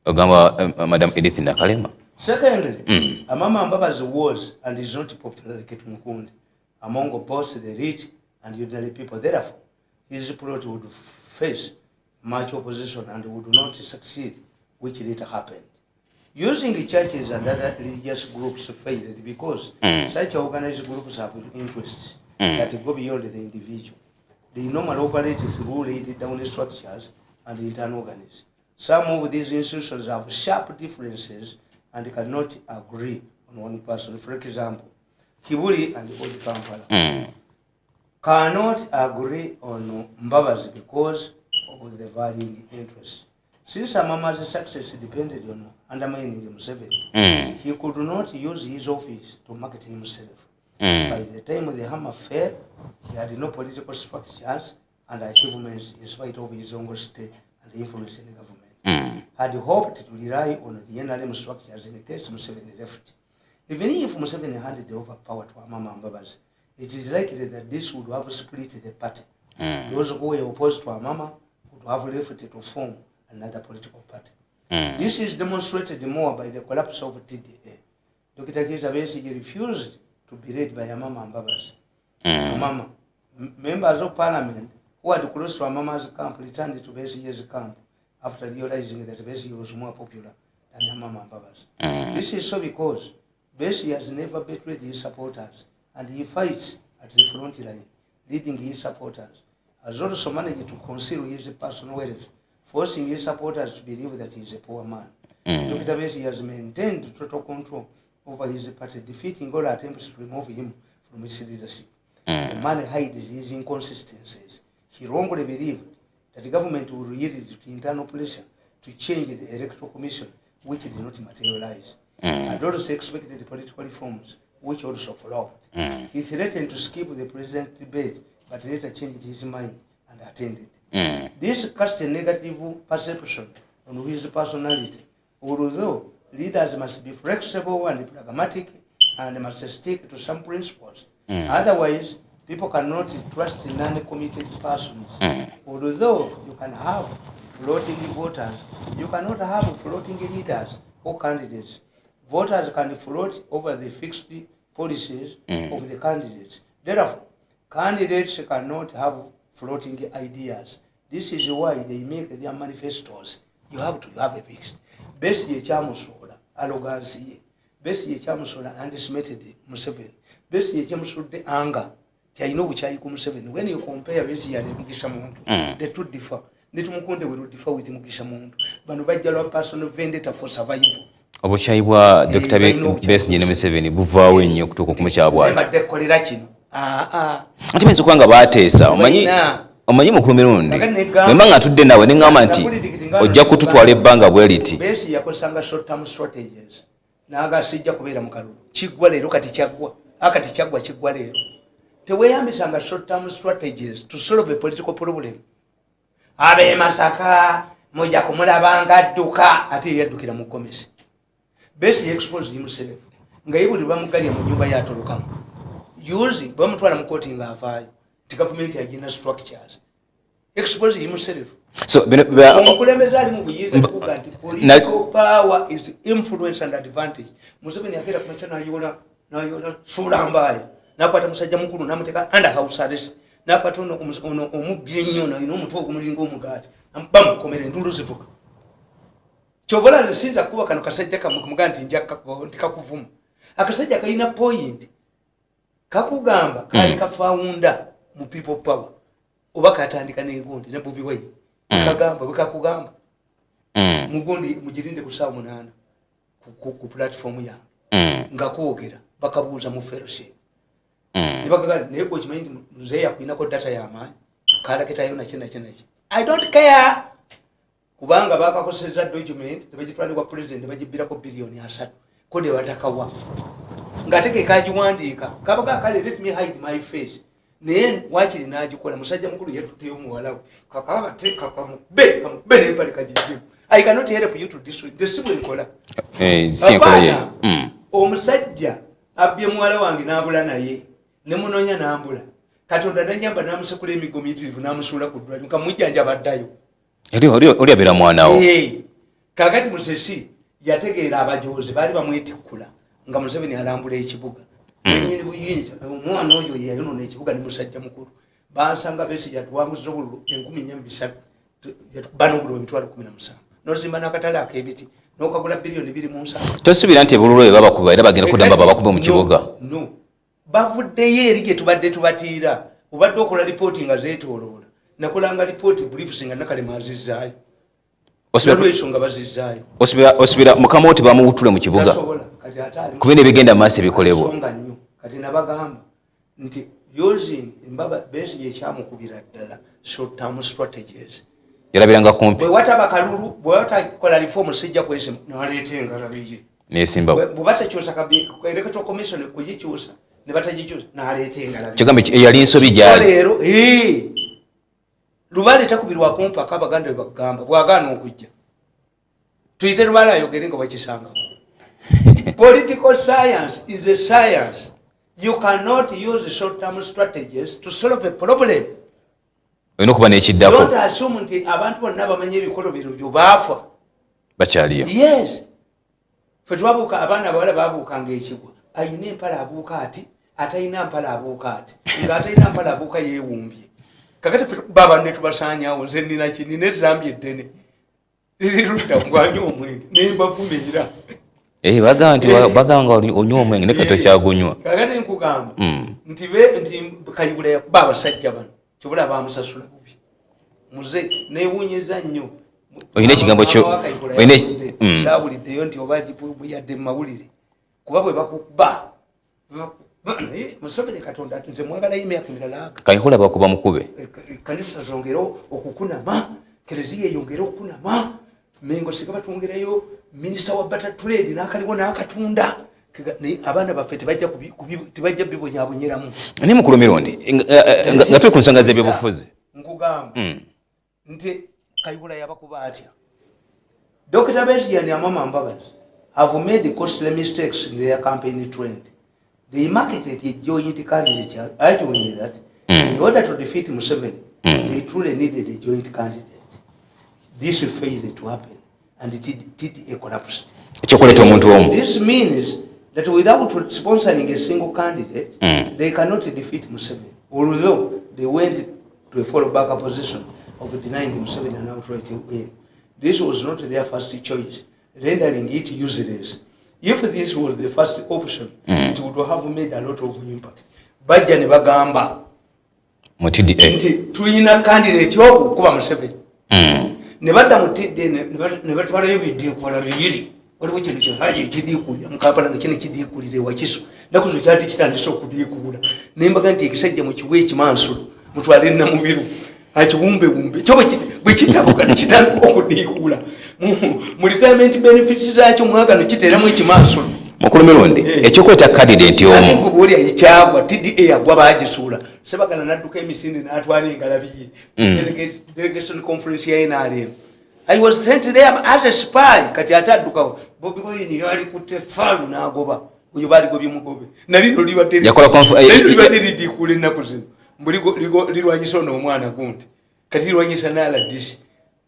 ogamba Madam Edith Nakalema. Secondly, Mama Mbabazi was and is not popular like Mukundi among both the rich and ordinary people. Therefore, his plot would face much opposition and would not succeed, which later happened. Using the churches and other religious groups failed because such organized groups have interests that go beyond the individual. They normally operate through laid down structures and internal organs. Some of these institutions have sharp differences and cannot agree on one person. For example, Kibuli and Old Kampala cannot agree on Mbabazi because of the varying interests. Since Amama's success depended on undermining Museveni, he could not use his office to market himself. By the time the hammer fell, he had no political structures and achievements in spite of his own state and influence in the government. Had hoped to rely on the NRM structures in case Museveni left. Even if Museveni handed over power to Amama Mbabazi, it is likely that this would have split the party. Those who were opposed to Amama would have left to form another political party. This is demonstrated more by the collapse of TDA. Dr. Kizza Besigye refused to be led by Amama Mbabazi. Amama, members of parliament who had close to Amama's camp returned to Besigye's camp after realizing that Besigye was more popular than Amama Mbabazi. This is so because Besigye has never betrayed his supporters and he fights at the front line, leading his supporters. Has also managed to conceal his personal wealth, forcing his supporters to believe that he is a poor man. Dr. Besigye has maintained total control over his party, defeating all attempts to remove him from his leadership. The man hides his inconsistencies. He wrongly believed that the government would yield to internal pressure to change the electoral commission, which did not materialize. And also expected the political reforms, which also flopped. He threatened to skip the present debate, but later changed his mind and attended. This cast a negative perception on his personality, although leaders must be flexible and pragmatic and must stick to some principles. Otherwise, people cannot trust non-committed persons. Although you can have floating voters, you cannot have floating leaders or candidates. Voters can float over the fixed policies of the candidates. Therefore, candidates cannot have floating ideas. This is why they make their manifestos. You have to have a fixed. Besigye kyamusola arrogance ye. Besigye kyamusola underestimated Museveni. Besigye kyamusudde anger. Kyalina obukyayi ku Museveni. When you compare Besigye and Mugisha Muntu, the two differ. Netumukunde will differ with Mugisha Muntu. Bano bajja lwa personal vendetta for survival. Obukyayi bwa Dr. Besigye ne Museveni buvaawo ennyo okutuuka ku mukyabwaki. Badde kolera kino. Ate bayinza okuba nga baateesa omanyi mukulu mirundi bwemba nga atudde nawe ne ŋŋamba nti ojja kututwala ebbanga bwe liti. Besigye yakozesanga short term strategies n'aga sijja kubeera mu kalulu kiggwa leero kati kyaggwa akati kyaggwa kiggwa leero. Teweeyambisanga short term strategies to solve a political problem. Abe Masaka mujja kumulabanga adduka ate yaddukira mu gomesi. Besigye exposed himself nga yibuli bamugalya mu nyumba yatolokamu. Yuzi bamutwala mu kooti nga avaayo. The government agina structures. Expose himself. So, omukulembeze ali mu buyiza kuga nti political power is influence and advantage. Museveni akera ku machana nayola sula mbaya. Nakwata musajja mukulu namuteka under house arrest. Nakwata ono omubye nnyo na omutwe okumulinga omugati. Bamukomera endulu zivuga. Kyovola lisinza kuba kano kasajja kamuga nti njaka kuvuma. Akasajja kalina point. Kakugamba kali kafaunda mu people power. Oba katandika n'egundi ne Bobiwine. Kagamba bwekakugamba. Mugundi mujirinde ku saa 8 ku platform yange. Nga kwogera bakabuuza mu fellowship. Nibagaga nebo kimanyi nze yakwinako data y'amaanyi. Kalaketayo na kina. I don't care. Kubanga bakakoseza document nebagitwala kwa president nebagibirako bilioni 3. Kode watakawa. Ngateke kajiwandiika kabaga kale let me hide my face naye wakiri najikola musajja mukulu yetuteyo muwalawe kakaba teka kamube empali kajijibu. I cannot help you to this simple kola omusajja abye muwala wange nabula naye ne munonya nambula katonda nanyamba namusekula emigomitivu namusula ku ddwaliro nkamujjanja baddayo oli abera mwanawo kakati Musisi yategeera abajozi bali bamwetikula nga Museveni alambula ekibuga nyinyi buyinza omwana oyo yayono n'ekibuga ne musajja mukulu bansanga besi yatuwanguza obululu 10,300 bano obululu 17,000 nozimba n'akatale ak'ebiti n'okagula bilioni 2.7 tosubira nti ebululu bwe babakuba era bagenda kudamba babakube mu kibuga no bavuddeyo eri gye tubadde tubatiira obadde okola lipooti nga zeetooloola nakolanga lipooti briefs nga Nakalema azizzaayo olw'ensonga bazizzaayo osubira mukama oti bamuwutule mu kibuga kubera ebigenda maaso ebikolebwa kati nabagamba nti using Besigye ekyamukubira ddala short term strategies yalabiranga kumpi bwe wataba kalulu bwe watakola reform sijja kwesimu naleeta engalabiye nesimba bwe batakyusa electoral commission kugikyusa ne batagikyusa naleeta engalabiye kigambo yali nsobi gyali leero Lubale takubirwa kumpa kabaganda bwe bagamba bwagaana okujja tuyite Lubale ayogere nga bakisanga political science is a science. You cannot use short-term strategies to solve a problem. Don't assume nti abantu bonna bamanye ebikolo bino baafa bakyaliyo. Yes. Fe twabuuka abaana abawala baabuukanga ekigwa ayina empala abuuka ati atayina mpala abuuka ati nga atayina mpala abuuka yeewumbye kakati fe baba ne tubasaanyaawo nze nina kinina ezambi eddene lirudda gwanya omwenge nembavumira baganga onywa omwenge ne kato kyagunywa kakati nkugamba nti Kayibula yakuba abasajja bano kibula bamusasula bubi muze neewuunyeza nnyo oyina ekigambo kyo saawuliddeyo nti oba yadde mu mawulire kuba bwe bakuba Museveni Katonda nze mwagalayo emyaka emirala Kayihura bakuba mukube kanisa zongera okukunama kereziya eyongera okukunama mengo siga batwongerayo minisita wa butter trade n'akaliwo n'akatunda abaana baffe tebajja bibonyaabonyeramu naye mukulu mirundi nga tuli ku nsonga z'ebyobufuzi nkugamba nti Kayihura yabakuba atya Dr. Besigye and Amama Mbabazi have made costly mistakes in their campaign trend. They marketed a joint candidate, arguing that in order to defeat Museveni, they truly needed a joint candidate. This failed to happen, and it collapsed. This means that without sponsoring a single candidate, they cannot defeat Museveni. Although they went to a fallback position of denying Museveni an outright win. This was not their first choice, rendering it useless. If this was the first option, it would have made a lot of impact. Bajja ne bagamba nti tulina candidate okukuba Museveni. Ne badda mu TDA ne batwalayo biddiikuula bibiri. Waliwo kintu kyahaji ekidiikulira mu Kampala nakino kidiikulire Wakiso. Naku zo kyali kitandise okudiikuula. Ne mbaga nti ekisajja mu kiwe ekimansulo mutwale Namubiru. Akibumbebumbe kyo bwe kitabuka ne kitandika okudiikuula. Mu retirement benefits zaakyo mwagano kiteeramu ekimansulo. Mukulu mirundi ekyokweta candidate omu nkubulya ekyagwa TDA yagwa baagisuula Sebagala n'adduka emisinde n'atwala engalabiye delegation conference ya NRM. I was sent there as a spy kati ataddukawo Bobiwine yali kutte faalu n'agoba oyo baligobye mugobe nalino libadde lidiikuula ennaku zino lirwanyisa ono omwana gundi kati lirwanyisa n'aladisi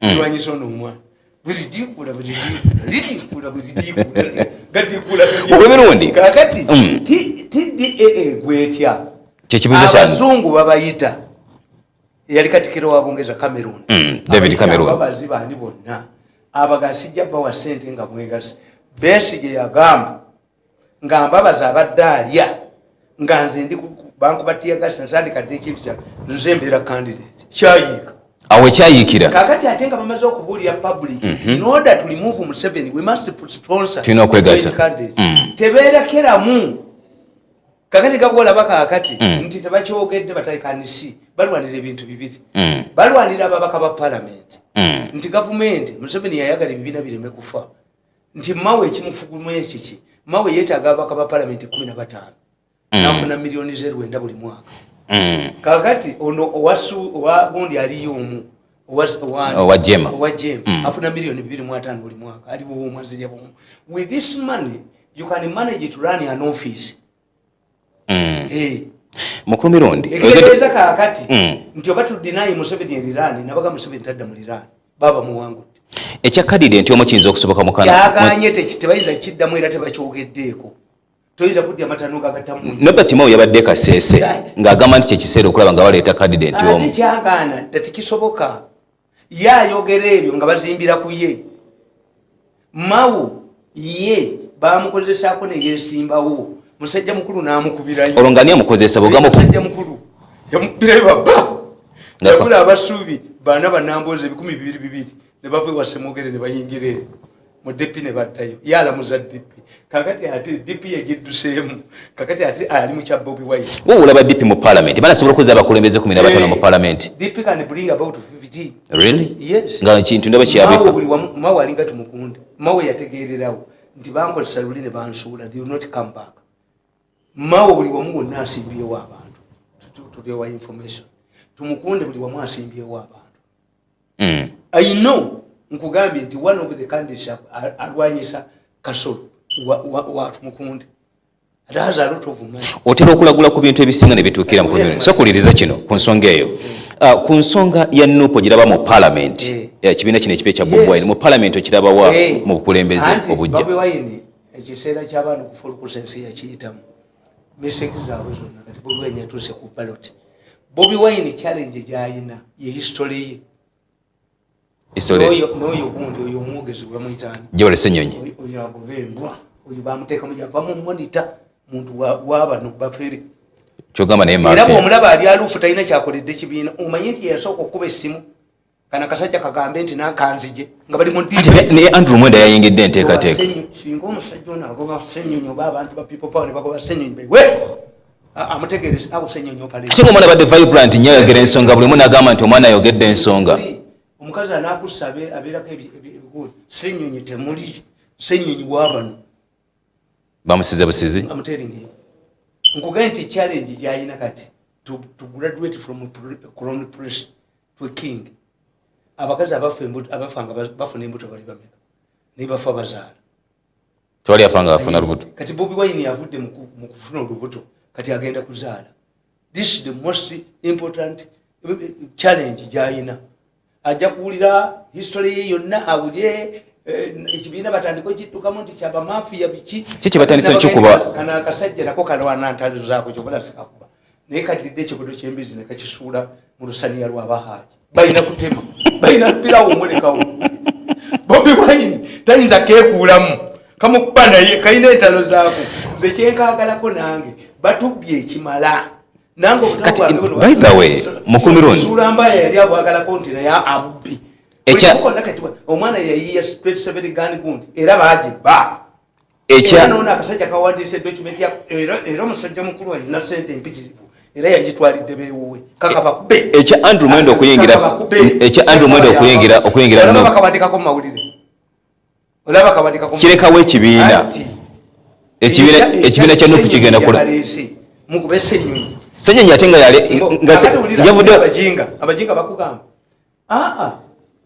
lirwanyisa ono omwana kakati TDA gwetya abazungu babayita yali katikiro wa Bungereza Cameroon David Cameroon ababazi bani bonna abagasijja bawa sente nga mwegasi Besigye yagamba nga Mbabazi abadde alya nga nze ndi banku batiya gasi natandikadde ekintu kya nze mbeera candidate kyayiika awe kyayikira kakati atenga bamaze okubuulira public in order to remove Museveni we must sponsor tebeerekeramu kakati kagola bakakati nti tebakyogedde batayikanisi balwanira ebintu bibiri balwanira ababaka ba parliament nti gavumenti Museveni yayagala ebibiina bireme kufa nti mawe ekimufugulmu ekiki mawe yeetaaga ababaka ba parliament 15 nafuna milioni 9 buli mwaka kakati ono owa gundi aliyo omu owa Jema afuna milioni 2.5 buli mwaka ali bo omwezi ya bomu. With this money you can manage to run an office. Mukulu mirundi egereza kakati nti obatu deny Museveni lirani nabaga Museveni tadda mu lirani baba muwangu Ekya candidate omu kiyinza okusoboka mukana. Kyaganye tebayinza kiddamu era tebakyokeddeeko. Toyinza kudya matano gagatamu. Nobert Mao yabadde Kasese ng'agamba nti kyekiseera okulaba nga baleeta candidate omu. Kyagaana tatikisoboka. Ye ayogera ebyo nga bazimbira ku ye. Mao ye bamukozesaako ne yeesimbawo. Musajja mukulu n'amukubirayo. Olwo nga ani amukozesa bw'ogamba musajja mukulu yamukubirayo baba. Yakula abasuubi baana bannamboozi 2,200 ne bava ewa Ssemwogere ne bayingira eyo mu DP ne baddayo. Yalamuza DP. Kakati ate DP yagidduseemu. Kakati ate ali mu kya Bobiwine. Wowe olaba DP mu parliament. Bana sobola okuza abakulembeze 15 mu parliament. DP can bring about 15. Really? Yes. Nga kintu ndaba kyabika. Mao alinga tumukunde. Mao yategeererawo nti bankozesa luli ne bansuula. They will not come back. Mao buli wamu wonna asimbyewo abantu. To their information. Tumukunde buli wamu asimbyewo abantu. I know nkugambye nti one of the candidates alwanyisa Kasolo wa Tumukunde. It has a lot of money. Otera okulagula ku bintu ebisinga ne bituukira mu kulumira. So kuliriza kino ku nsonga eyo. Ku nsonga ya Nupo giraba mu parliament. Kibiina kino ekipe kya Bobiwine mu parliament okiraba wa mu bukulembeze obujja. Bobiwine ekiseera ky'abantu kufulu kusensi yakiyitamu. Message zaabwe zonna kati Bobiwine yatuuse ku ballot. Bobiwine challenge gy'ayina ye history ye. N'oyo gundi oyo omwogezi gwe bamuyitaani. Gyole Ssenyonyi. Oyo aguvembwa. Oyo bamuteeka mu javamu monitor muntu w'abano bafere. Kyogamba naye maafi. Era bw'omulaba ali aluufu talina kyakoledde kibiina. Omanyi nti yasooka okuba essimu. Kana kasajja kagambe nti nankanzije nga bali mu debate. Naye Andrew Mwenda yayingidde enteekateeka. Singa omusajja ono agoba Ssenyonyi oba abantu ba people power ne bagoba Ssenyonyi we amutegeereza awo Ssenyonyi opale. Singa omwana badde vibrant nnyo ayogera ensonga buli muntu agamba nti omwana ayogedde ensonga. Omukazi anaakussa abeerako ebiguuli Ssenyonyi temuli Ssenyonyi w'abano. Bamusize busizi. Amuteringi. Nkugambye nti challenge gy'ayina kati to graduate from a crown prince to a king. Abakazi abafanga bafuna embuto bali bameka. Ne bafa bazaala. Tewali afanga afuna lubuto. Kati Bobiwine yavudde mu kufuna olubuto kati agenda kuzaala. This is the most important challenge gy'ayina. Ajja kuwulira history ye yonna awulye ekibiina batandika okiddukamu nti kyaba mafiya biki. Kiki batandise kikuba. Kana akasajja nako kalwana ntalo zaako kyobala sikakuba. Naye katidde ekikodo ky'embizi ne kakisuula mu lusaniya lw'abahaaji. Balina kutema. Balina mpirawo omulekawo. Bobiwine tayinza keekuulamu. Kamukuba naye kalina entalo zaako. Nze kyenkaagalako nange batubbye ekimala. Kati, by the way, mukumirundi. Sulambaya yali abwagalako nti naye abubbi. Omwana yayiya 27 gani gundi era baagiba. Era noona akasajja kawandiise document ya era omusajja mukulu alina ssente empitirivu era yagitwalidde beewuwe kaka bakube. Ekya Andrew Mwenda okuyingira. Ekya Andrew Mwenda okuyingira no. Bakawandikako mu mawulire. Olaba kawandikako. Kirekawo ekibiina. Ekibiina kya Nupu kigenda kola. Mukube Ssenyonyi. Ssenyonyi ate nga yali yavudde abajinga bakugamba.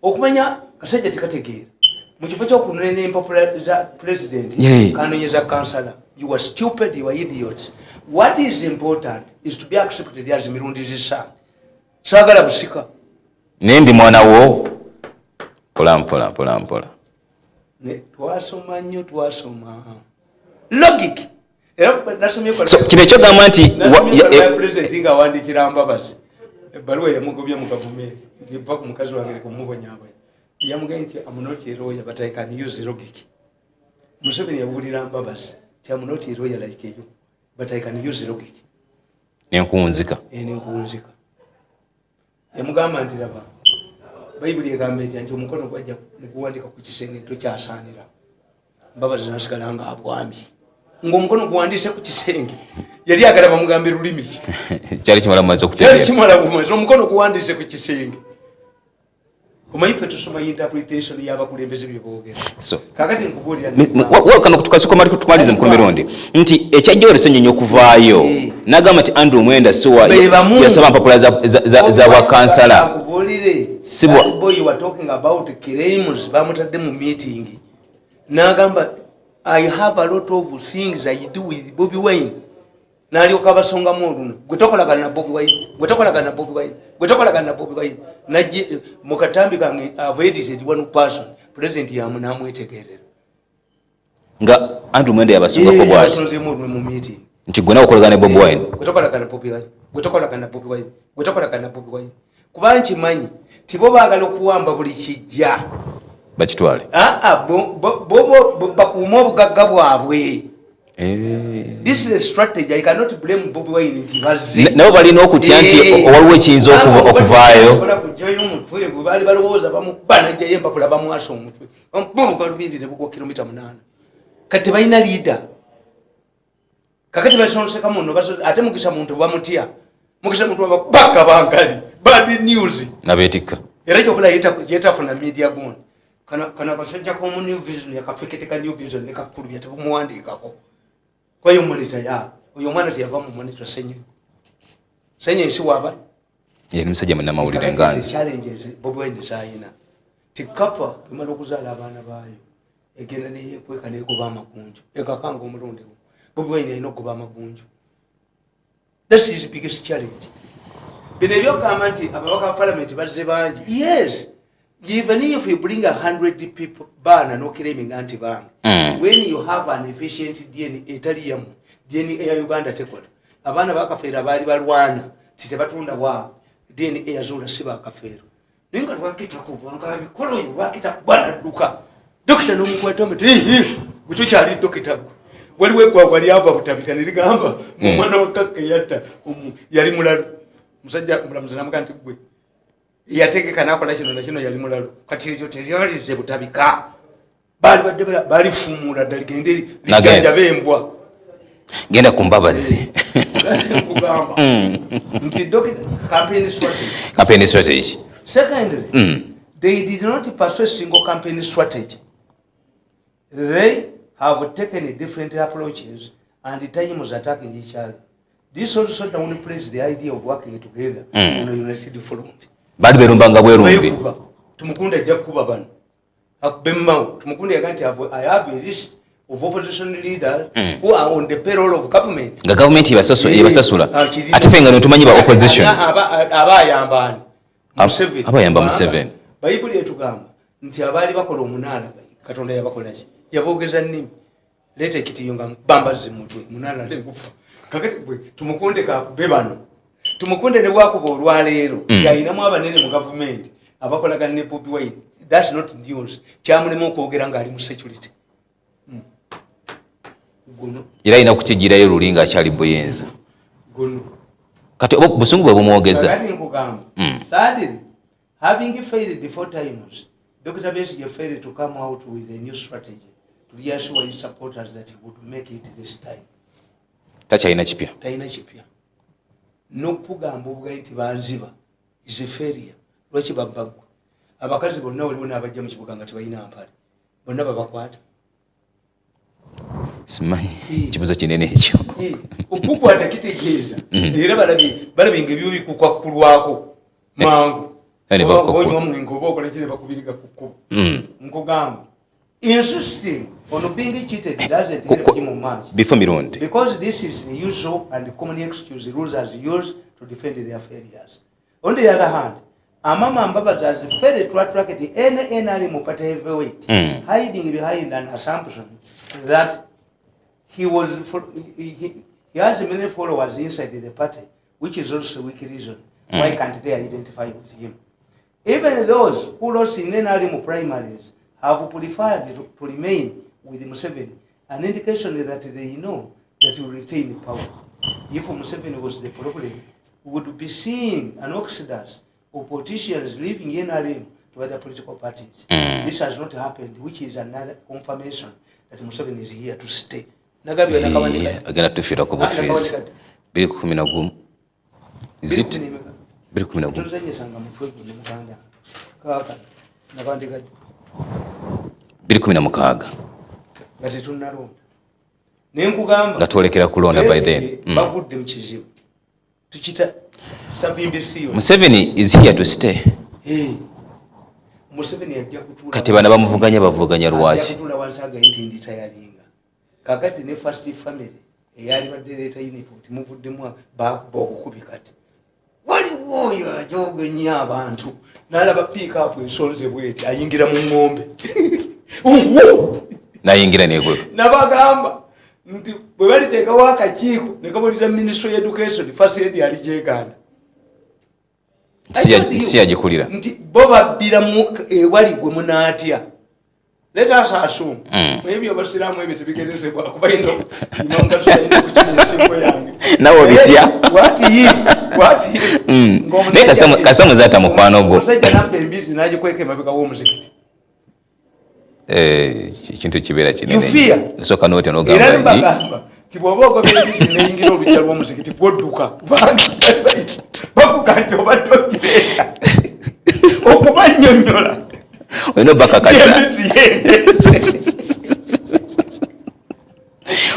Okumanya kasajja tekategeera. Mu kifo ky'okunena empapula za president kanonyeza kansala. You are stupid, you are idiot. What is important is to be accepted as mirundi zisa. Sagala busika. Nendi mwana wo. Pola. Ne twasoma nnyo twasoma. Logic. So kino kyogamba nti president nga awandikira Mbabazi ebbaluwa yamugobya mu gavumenti ntiva ku mukazi wange kumubonyaba yamugambye nti amunoti eroya but I can use logic. Museveni yabulira Mbabazi nti amunoti eroya like you but I can use logic. Nenkunzika. Nenkunzika. Yamugamba nti laba Bayibuli egamba nti omukono gwajja kuwandika ku kisenge tokyasaanira. Mbabazi nasigala nga abwambi. Ngomukono guwandise ku kisenge yali agala bamugambe lulimi kyali kimala mwanzo okutegeera kyali kimala kumaze omukono guwandise ku kisenge omanyi ffe tusoma interpretation y'abakulembeze bye boogera so kakati nkubulira kano tukasiko mali kutumalize mu mirundi nti ekyajja Ssenyonyi okuvaayo n'agamba nti Andrew Mwenda siwa yasaba mpapula za bwakansala nkubulire sibwa boy you were talking about claims bamutadde mu meeting n'agamba I have a lot of things I do with Bobiwine. n'alyoka abasongamu oluno gwe tokolagana na Bobiwine gwe tokolagana na Bobiwine gwe tokolagana na Bobiwine najje mu katambi kange avoided one person president yamu n'amwetegerera nga Andrew Mwende yabasongako bwati yabasonzemu oluno mu meeting nti gwe nawe okolagana ne Bobiwine gwe tokolagana na Bobiwine gwe tokolagana na Bobiwine gwe tokolagana na Bobiwine kuba nkimanyi tibo baagala okuwamba buli kijja bakitwale bakuuma obugagga bwabwe. This is a strategy. I cannot blame Bobiwine nti bazze nabo balina okutya nti waliwo ekiyinza okuvaayo baali balowooza bamubana jayemba kula bamwasa omutwe bamubuuka lubindi ne bugwa kilomita 8 kati tebalina liida kakati basonseka muno ate mukisa muntu bamutya mukisa muntu wabakka bangali bad news nabeetikka era kyokola yetafuna media gone kana basajja ko mu new vision yakafeketeka new vision nekakulubya tebumuwandiikako kwayo monitor ya oyo mwana teyava mu monitor senyo isi waba ye musajja munamawulire nganzi challenges Bobiwine sayina tikapa imalo kuzala abana bayo egenda ne yekweka ne kuba amagunju ekakanga omulundi Bobiwine ino kuba amagunju. This is the biggest challenge. Bino ebyogamba nti ababaka parliament bazze bangi, yes, even if you bring 100 people bana no claiming anti bang when you have an efficient DNA etalium DNA ya Uganda tekola abana bakafera bali balwana titebatunda wa DNA yazula siba akafero ninga twakita kubanga bikolo wakita bwana duka dokita nomukwata mti gucho cyali dokita waliwe kwa wali ava butabika nirigamba umwana wakake yatta yali mulalo musajja mulamuzi namukanti gwe yategeka nakola kino yali mulalo kati ekyo teyali ze butabika bali badde bali fumula daligende lijanja bembwa genda kumbabazi kugamba nti dokita campaign strategy secondly they did not pursue single campaign strategy. They have taken different approaches and the time was attacking each other. This also downplays the idea of working together on a united front. Bali berumbanga bwerumbi tumukunde jakuba bano akubemma tumukunde yaganti I have a list of opposition leaders who are on the payroll of government. Nga government ibasasula ate fenga ntumanyi ba opposition abayambani abayamba Museveni Bayibuli etugamba nti abali bakola omunala Katonda yabakola ki yabogeza nnimi lete kitiyonga bambazi mutwe munala lengufa kakati tumukunde ka bebano tumukunde ne bwakuba olwaleero yayinamu abanene mu government abakolagana ne Bobiwine. That's not news kyamulemu okwogera nga ali mu security guno era ina kukigirayo lulinga akyali boyenza guno kati busungu bwe bumwogeza kati nkugamba sadly having failed 4 times Dr. Besigye failed to come out with a new strategy to reassure his supporters that he would make it this time. Takyalina kipya n'okugamba obugayi nti banziba is a failure. Lwaki babbagwa abakazi bonna waliwo n'abajja mu kibuga nga tebalina mpale bonna babakwata simanyi kibuzo kinene ekyo okukwata kitegeeza era balabye ng'ebyo bikukwakulwako mangu onywa omwenge oba okola kire bakubiriga ku kkubo nkugamba insisting on being cheated doesn't help him much before mirundi because this is the usual and common excuse the losers use to defend their failures. On the other hand, Amama Mbabazi has failed to attract any NRM party heavyweight, hiding behind an assumption that he has many followers inside the party, which is also a weak reason why can't they identify with him. Even those who lost in NRM primaries have preferred to remain with Museveni, an indication that they know that he will retain power. If Museveni was the problem, we would be seeing an exodus of politicians leaving NRM to other political parties. This has not happened, which is another confirmation that Museveni is here to stay. Agenda tufira ku bufizi 2011 is it 2016 ngati tunnalonda nenkugamba nga twolekera kulonda by then bagudde mu kizibu tukita sabimbi siyo Museveni is here to stay. Museveni ajja kutula kati bana bamuvuganya bavuganya lwaki kutula wansaga nti nditayalinga kakati ne first family eyali badde leeta inipoti muvuddemu bakuba obukubi kati waliwo oyo ajogenya abantu n'alaba piikaapu ensonze bweti ayingira mu ng'ombe nayingira negwe nabagamba nti bwe baliteekawo akakiiko ne kabulira ministry education first aid yali gyeganda si yagikulira nti bo babbiramu ewali gwe munaatya let us assume ebyo abasiraamu ebyo tebigerezebwa kuba ino inongasoyina okukinya esimbo yange nawe bitya naye kasamu zaata mukwano gwo omusajja nabba embiri nagikweka emabega w'omuzikiti ekintu kibeera kinene nsooka nootya nogamba era nibagamba ti bw'oba ogobera embiri neyingira olujja lw'omuzikiti gwodduka bakuga nti obadde okireeta okubannyonnyola olina obakakasa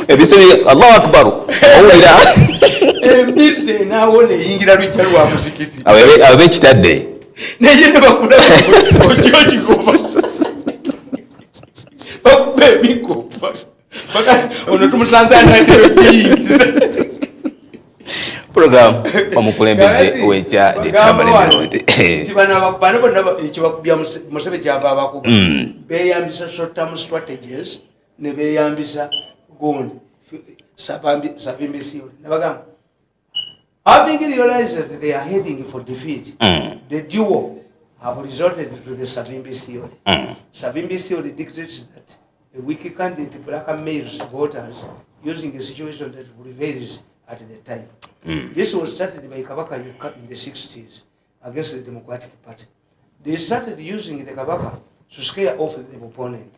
ebisobi allahu akbar owulira embiri enaawo neyingira lujja lwa muzikiti abo bekitadde naye ne bakulaba okyokigoba bakuba emikuba ono tumusanze anateokiyingiza program omukulembeze wecha de Tamale nti bano bonna ekibakubya Musebe kyava abakuba beyambisa short term strategies ne beyambisa gundi savimbisioli nebagamba having realized that they are heading for defeat the duo have resorted to the Savimbi theory. Savimbi theory dictates that a weak candidate blackmails voters using a situation that prevails at the time. This was started by Kabaka Yuka in the 60s against the Democratic Party. They started using the Kabaka to scare off the opponent.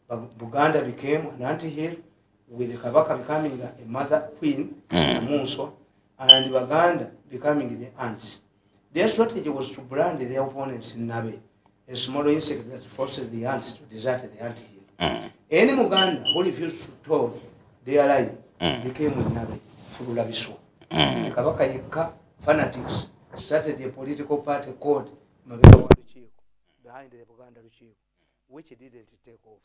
Buganda became an anti-hero, with the Kabaka becoming a mother queen, Munswa, and Baganda becoming the aunt. Their strategy was to brand their opponents in Nabe, a small insect that forces the ants to desert the anti-hero. Any Muganda who refused to toll their line became a Nabe through Labiso. The Kabaka Yeka fanatics started a political party called Mabega Waluchiko behind the Buganda Luchiko, which didn't take off.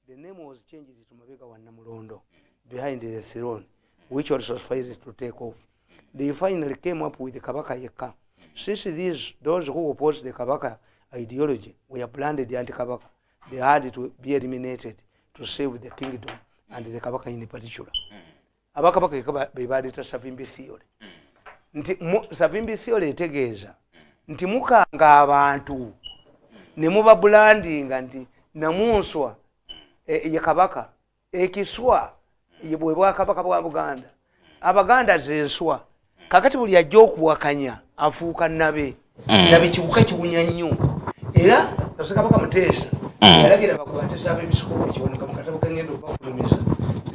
The name was changed to Mabega Wanamulondo behind the throne, which also failed to take off. They finally came up with the Kabaka Yeka. Since those who opposed the Kabaka ideology were branded anti-Kabaka, they had to be eliminated to save the kingdom and the Kabaka in particular. Abakabaka Yeka bebaleta Savimbi theory. Nti Savimbi theory etegeeza nti mukanga abantu ne muba brandinga nti Namunswa ye Kabaka ekiswa ye bwa Kabaka bwa Buganda. Abaganda zenswa kakati buli ajja okuwakanya afuuka nabe nabe kiwuka kiwunya nnyo era Kabaka Muteesa yalagira bakubatesa ab'ebisiko kiwoneka mu katabo kangendo bafulumiza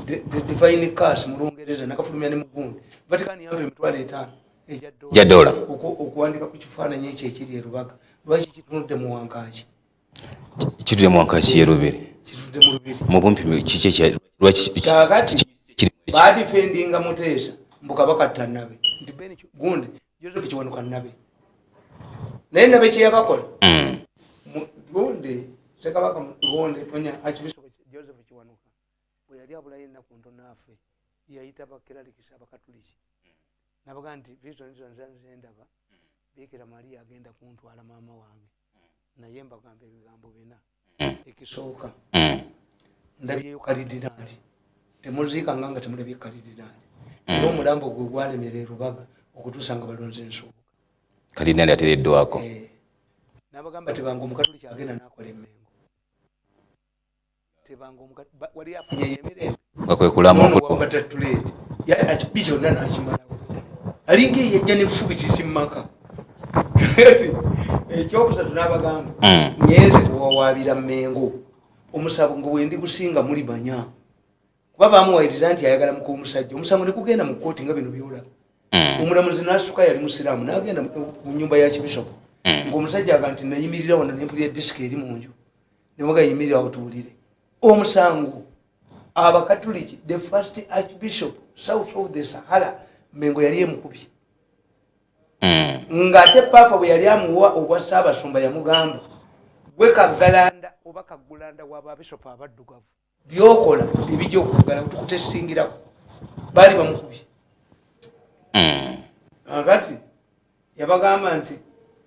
the divine curse mu Lungereza nakafulumya ne mugundi Vatican yawe emitwalo 5 ejja dola okuwandika ku kifaananyi ekyo ekiri erubaga lwaki kitunudde mu Wankaaki kitudde mu Wankaaki yerubiri kitudde mu lubiri mu bumpi kiki ekya lwaki kakati badifendinga Muteesa mbukabaka tanabe ndi beni gundi Joseph kiwanuka nabe naye nabe kyeyabakola gundi sekabaka gundi ponya Archbishop Joseph kiwanuka bwe yali abula yenna ku ntonafe yayita bakiralikisa abakatuliki nabaga nti vision ndaba Bikira Maria agenda kuntwala maama wange naye mbagamba ebigambo bina ekisooka ndabyeyo kalidinali temuziika nga temulabye kalidinali era omulambo gwe gwalemera erubaga okutuusa nga balonze ensuubuka kalidinali atereddwako nabagamba tebanga omukatuliki agenda nakola emmengo tebanga wali afunye yemirembe bakwekulamabatatuleeti akibisa onna nakimalawo alinga yajja nefubi kisimaka ekyokusatu nabagamba nyezi tuwawaabira mmengo omusango ngo wendi gusinga muli manya kuba bamuwayiriza nti ayagala muka omusajja omusango ne kugenda mu kkooti nga bino byolaba omulamuzi n'asituka yali musiraamu n'agenda mu nnyumba ya kibishopu ng'omusajja aga nti nayimirira wano nempulira disiki eri mu nju nemuga yimirira awo tuwulire omusango abakatuliki the first archbishop south of the Sahara Mengo yali emukubye ng'ate papa bwe yali amuwa obwa Ssaabasumba yamugamba gwe kaggalanda oba kaggulanda w'ababishopu abaddugavu byokola ebijja okuggala tukutesingirako bali bamukubye akati yabagamba nti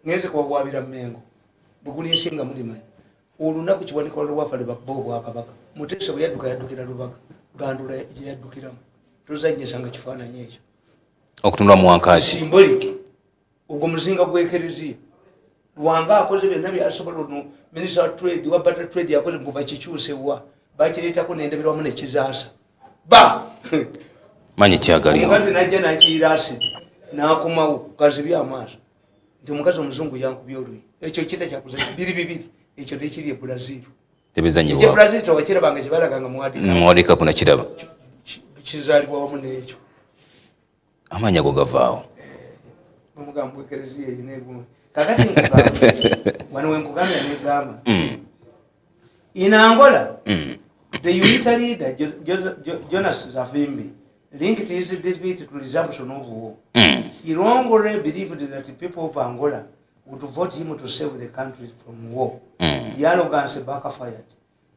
ngeze kwawabira Mengo bukulinsinga mulimanyi olunaku kiwanika lwafa libakuba obwakabaka Mutesa bwe yaddukira Lubaka Gandula yaddukiramu tozanyisanga kifaananyi ekyo okutunula mu wankazi symbolic ogwo muzinga gwekereziya Lwanga akoze byonna byasobola no Minister wa Trade wa Butter Trade yakoze mbuba kikyusebwa bakireetako n'endabirwamu nekizaasa ba manyi kyagali omukazi najja nakiira acid n'akomawo kazi byamaaso nti omukazi omuzungu yankubye oluyi ekyo kita kyakuzanya bibiri ekyo tekiri e Brazil tebezanyibwa ekyo Brazil towakirabanga kibalaganga muwadika kuna kiraba kizaalibwa wamu n'ekyo amaanyi ago gavaawo omugamba ekereziya erina egundi kakati wano wenkugambya negamba in Angola the unitary leader Jonas Savimbi linked his defeat to resumption of war. He wrongly believed that the people of Angola would vote him to save the country from war. The arrogance backfired.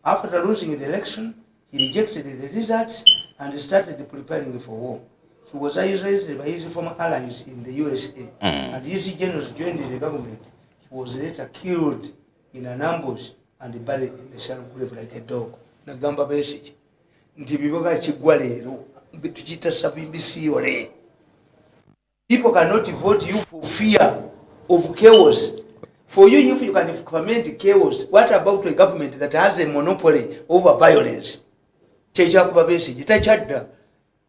After losing the election, he rejected the results and started preparing for war. He was isolated by his former allies in the USA, and his generals joined the government. He was later killed in an ambush and buried in the shallow grave like a dog. Nagamba Besige. Nti biboga kigwa leero tukita Savimbi siole. People cannot vote you for fear of chaos. For you, if you can foment chaos, what about a government that has a monopoly over violence? Chechakuba Besige tachadda.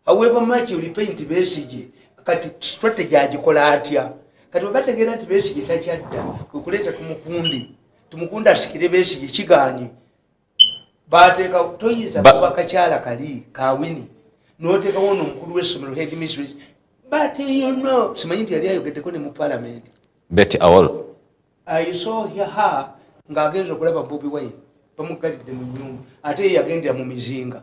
However much you repaint Besige, kati strategy agikola atya. Kati bategeera nti Besige tachadda kukuleta tumukunda asikire Besige kiganyi. Bateeka toyinza kuba kakyala kali kawini n'oteeka wono omukulu w'essomero head mistress but you know simanyi nti yali ayogeddeko ne mu parliament Betty Awol I saw her ng'agenza okulaba Bobiwine bamugalidde mu nyumba ate ye yagendera mu mizinga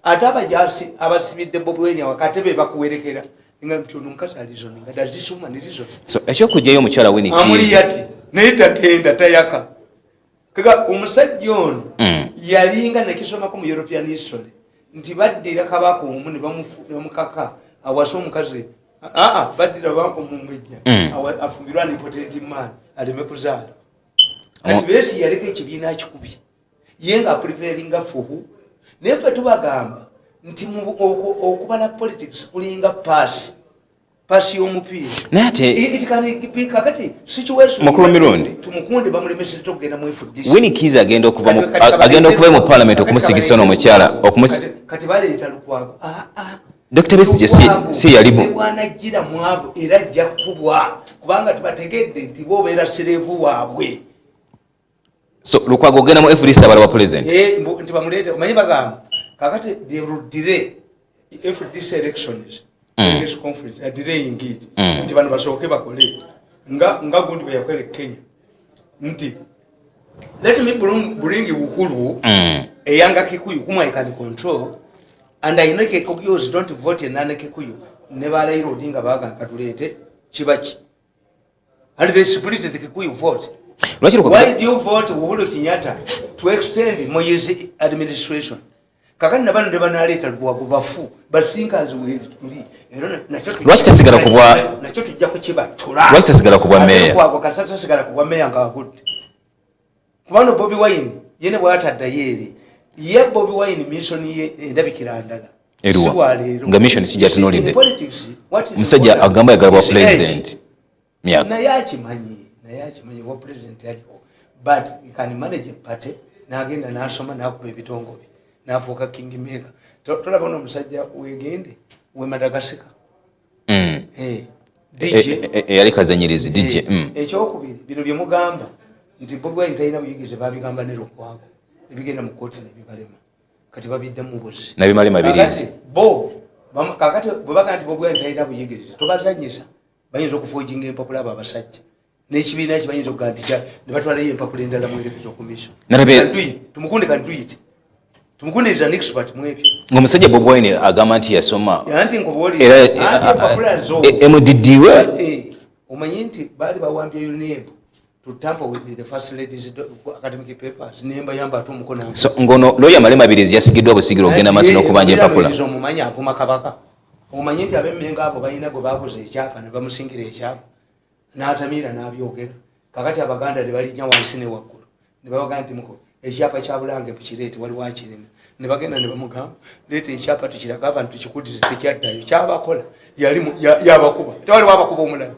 ate abajasi abasibidde Bobiwine wakatebe bakuwerekera nga nti ono mukazi alizoninga does this woman reason so ekyokujjayo omukyala Winnie amuli yati naye tagenda tayaka kaga omusajja ono yalinga nakisomako mu European history nti baddira kabaka omu ne bamukaka awasa omukazi baddira banko mumwejja afumbirwa ni potent man aleme kuzaala kati Besigye yaleka ekibiina akikubye ye nga preparinga fuhu naye ffe tubagamba nti okubala politics kulinga pasi y'omupiira kakati mukulu mirundi tumukunde bamulemeseze tokugenda mu FDC Winnie Kiza agenda okuva mu parliament okumusigisa n'omukyala kati baleeta Lukwago Dr. Besigye si yalimu wanajjira mwabo era ajja kubwa kubanga tubategedde nti bobeera serevu waabwe so Lukwago ogenda mu FDC abala wa president nti bamuleete omanyi bagamba kakati they will delay FDC elections conference a delaying it nti bano basooke bakole nga gundi bwe yakola Kenya nti let me bring Ukulu eyanga Kikuyu kuma I can control and I know Kikuyus don't vote in nane Kikuyu ne balayira Odinga baga katulete kibaki and they split the Kikuyu vote. Why do you vote Uhuru Kenyatta to extend Moyes administration? Kakani nabano de banaleta Lukwago bafu basinkaz we lwaki tasigala kubwa nakyo tujja kukibatula lwaki tasigala kubwa meya Lukwago kasata sigala kubwa meya ngagudde kubano Bobiwine yene bwatadda yeri ye Bobiwine mission ye endabikira ndala eriwa nga mission kijja tunulidde musajja agamba yagala bwa president myaka na yakimanyi wa president aliko but you can manage a party nagenda nasoma nakuba ebitongobe nafuuka king maker tolaba ono omusajja wegende we Madagascar DJ yali kazanyirizi DJ ekyokubiri bino bye mugamba nti Bobiwine talina buyigirize babigamba ne Lukwago ebigenda mu kooti nebibalema kati babiddamu buzi nabimalema birizi kakati bwe baga nti Bobiwine talina buyigirize tobazanyisa bayinza okufuujinga empapula abo abasajja n'ekibiina eki bayinza okuga nti ne batwalayo empapula endala mu electoral commission tumukunde kantuyite tumukunde is an expert mu ebyo ng'omusajja Bobiwine agamba nti yasoma anti empapula zo emudiddiwe omanyi nti baali bawambye UNEB to tamper with the first lady's academic papers nemba yamba atomukono so ngono lawyer Malema Birizi yasigiddwa busigiro ogenda maaso n'okubanja empapula omumanyi avuma kabaka omanyi nti ab'emmengo abo balina gwe bakoze ekyapa ne bamusingira ekyapa n'atamira n'abyogera kakati abaganda ne balijja wansi ne waggulu ne babagaa nti muko ekyapa kya bulange mukireete waliwo akirina ne bagenda ne bamugamba leeta ekyapa tukiraga abantu tukikuddirize tekyaddayo kyabakola yabakuba tewaliwo abakuba omulala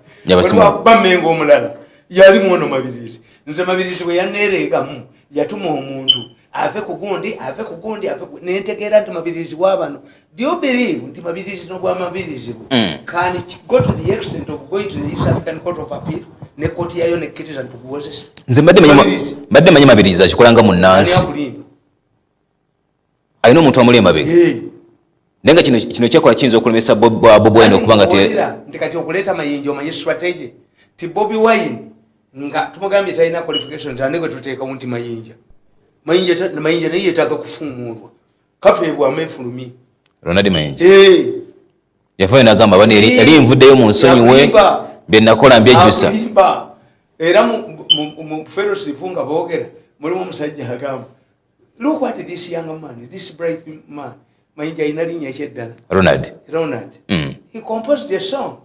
bammengo omulala yalimu ono mabirizi nze mabirizi bwe yaneereegamu yatuma omuntu ave ku gundi nentegeera nti mabirizi bwabano do you believe nti mabirizi nobwamabirizi can go to the extent of going to the East African Court of Appeal ne kooti yayo nekkiriza ntikuwozesa nze mbadde manyi mabirizi akikolanga mu nnansi alina omuntu amuli emabega naye nga kino kyakola kiyinza okulemesa Bobiwine okubanga nti kati okuleeta mayinja omanyi strategy ti Bobiwine nga tumugambye talina qualifications ane gwe tuteekamu nti mayinja naye yeetaaga kufuumuulwa kapeebwamu efulumi Ronald Mayinja yafaayo n'agamba bano yali nvuddeyo mu nsonyiwe bye nakola mbyejjusa era mu fellowship nga boogera mulimu omusajja agamba look at this young man, this bright man. Mayinja alina linnya kyeddala Ronald. He composed a song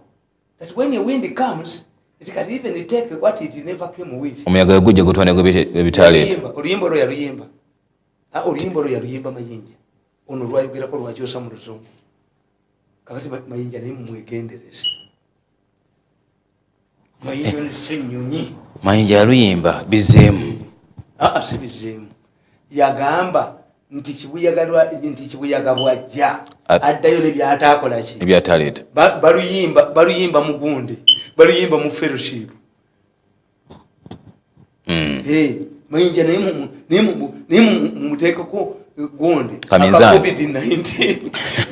that when the wind comes it can even take what it never came with. Omuyaga gujja gutwane ebitaleeta. Oluyimba olwo yaluyimba. Oluyimba olwo yaluyimba Mayinja. Ono lwayogerako lwakyosa mu luzungu. Kakati Mayinja naye mumwegendereze. Mayinja ni ssenyonyi. Mayinja yaluyimba bizeemu. Si bizeemu. Yagamba nti kibuyaga bwajja addayo nebyataakola ki ebyataleeta baluyimba mu gundi baluyimba mu fellowship Mayinja naye mumuteekeko gundi COVID-19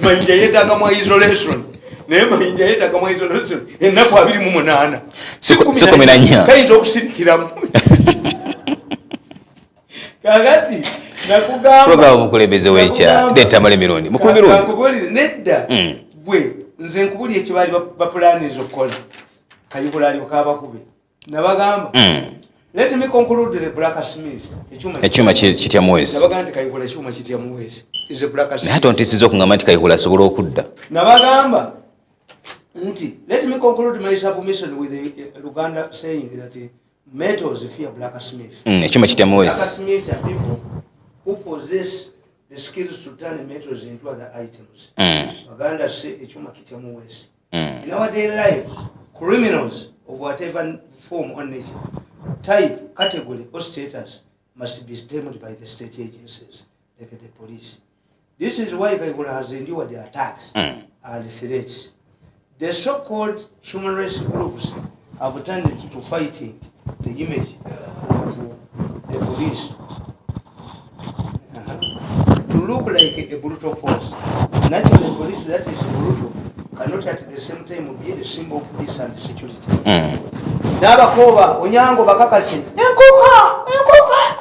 Mayinja yeetaaga mu isolation naye Mayinja yeetaaga mu isolation ennaku 28 si 14 kayinza okusirikiramu kakati nakugamba omukulembeze w'ekya Tamale mirundi mukulu mirundi nedda gwe nze nkubuli ekibaali bapulaaniza okukola kayibula alyoka abakube nabagamba let me conclude the blacksmith ekyuma kitya muweesi nabaga nti kayibula ekyuma kitya muweesi naye ate ontisiza okungamba nti kayibula asobola okudda nabagamba nti let me conclude my submission with the Luganda saying that metals fear blacksmith. Ekyuma kitya muweesi. Blacksmiths are people who possess the skills to turn metals into other items. Baganda say ekyuma kitya muweesi. In our daily lives, criminals of whatever form or nature, type, category or status must be stemmed by the state agencies like the police. This is why Kaibula has endured the attacks and threats. The so-called human rights groups have turned to fighting the image of the police to look like a brutal force. Naturally, the police that is brutal cannot at the same time be the symbol of peace and security. Nabakoba, Onyango, Bakakashi, Enkoka!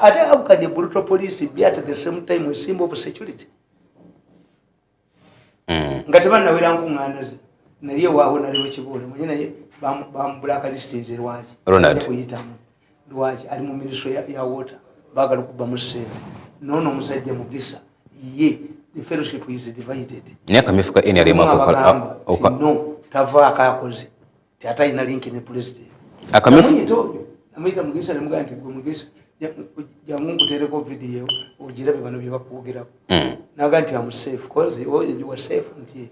Ate how can the brutal police be at the same time a symbol of security? Ngatabana wirangu nganazi. Naye waawo naliwo kibule mwenye naye bambulaka listinze lwaki Ronald kuyitamu lwaki ali mu ministry ya water bagala kuba mu sente nono musajja mugisa ye the fellowship is divided ne kamifuka eni ali mwako no tava akakoze tata ina link ne president akamifuka amita mugisa ne muganti gwe mugisa ya Mungu tereko video ojirabe bano bye bakugerako naganti am safe cause you were safe nti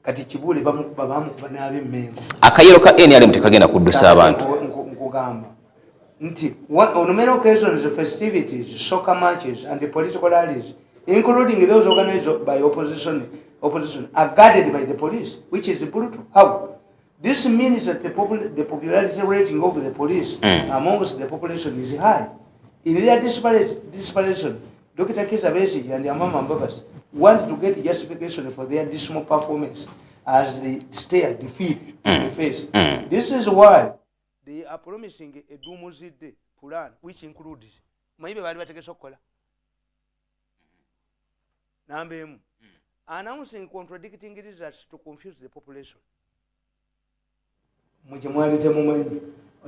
kati kibule babamu banabe mengo akayero ka NRM tekagenda kuddusa abantu nkugamba nti on many occasions of festivities, soccer matches and the political rallies including those organized by opposition are guarded by the police, which is brutal. How? This means that the popularity rating of the police amongst the population is high. In their desperation, Dr. Kizza Besigye and Amama Mbabazi want to get justification for their dismal performance as they stare defeat in the face. This is why they are promising a Dumuzide plan, which includes maybe announcing contradicting results to confuse the population.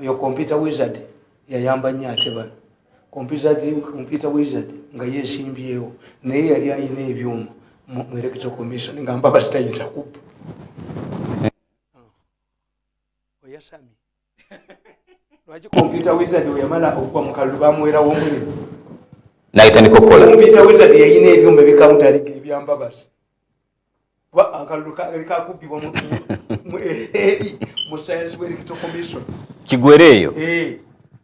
Your computer wizard yayamba nnyo ate bano computer wizard nga yeesimbyewo naye yali ayina ebyuma mu electoral commission nga Mbabazi tayinza kubba yasami lwaki computer wizard we yamala okwa mukalu bamwera w'omulimu n'ayitandika okukola computer wizard yayina ebyuma ebikawuntaliga ebyambabasi akalu kakubibwa mu science electoral commission kigwere eyo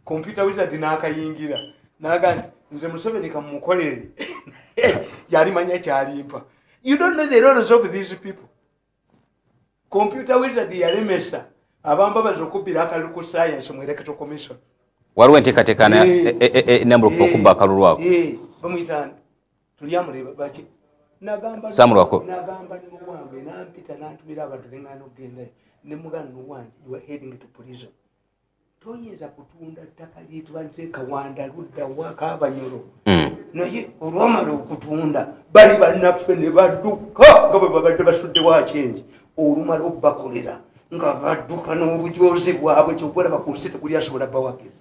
computer wizard n'akayingira n'aga nti nze Museveni kamukolere yali manya kyalimpa. You don't know the roles of these people. Computer wizard yalemesa abambabazi okubira akalu ku science mu electoral commission. Waliwo enteekateekana enambula okufa okubba akalulu ako bamuyita tulyamuleba baki nagamba n'owange nampita nantumira abantu neŋŋaana okugendayo ne mugana n'owange you are heading to prison. Toyinza kutunda ttaka lyetwanze Kawanda ludda wakaabanyolo naye olwamala okutunda bali bannaffe ne badduka nga bwe babadde basudde wakyenji olumala obbakolera nga badduka n'obujozi bwabwe kyokulaba ku nsi tekuli asobola bawagira.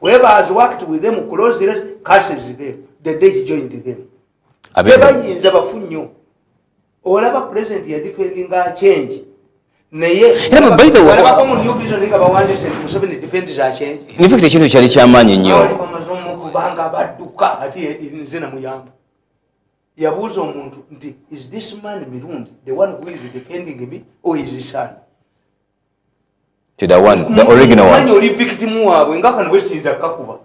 Whoever has worked with them closely curses them the day he joined them. Tebayinza bafu nnyo olaba president ya defending a change naye by the way alaba mu new vision nga bawandise Museveni defends a change. In fact ekintu kyali kyamaanyi nnyo kubanga badduka ati nze namuyamba yabuuza omuntu nti is this man Mirundi the one who is defending me or is his son? To the one, the original one. Oli victim waabwe nga kano bwesinza kakuba